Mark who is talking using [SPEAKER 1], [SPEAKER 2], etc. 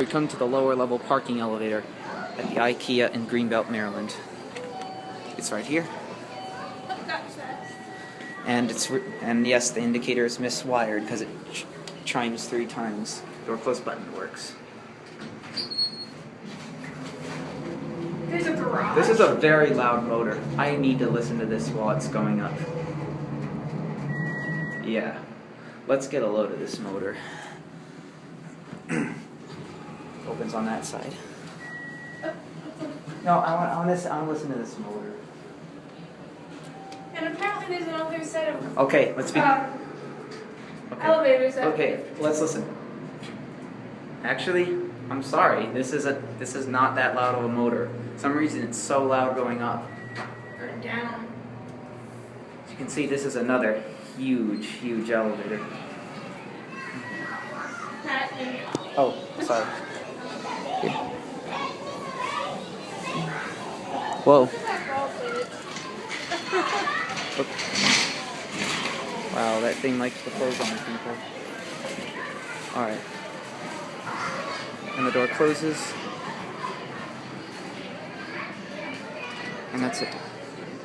[SPEAKER 1] We come to the lower level parking elevator at the IKEA in Greenbelt, Maryland. It's right here. And yes, the indicator is miswired because it chimes 3 times. Door close button works.
[SPEAKER 2] There's a garage.
[SPEAKER 1] This is a very loud motor. I need to listen to this while it's going up. Yeah. Let's get a load of this motor. Opens on that side. No, I want to listen to this motor.
[SPEAKER 2] And apparently there's another set of
[SPEAKER 1] Okay, let's be. Okay.
[SPEAKER 2] elevators.
[SPEAKER 1] Okay, let's listen. Actually, I'm sorry. This is not that loud of a motor. For some reason it's so loud going up.
[SPEAKER 2] Going down.
[SPEAKER 1] As you can see, this is another huge elevator. Oh, sorry. Here. Whoa. Look. Wow, that thing likes to close on people. Alright. And the door closes. And that's it.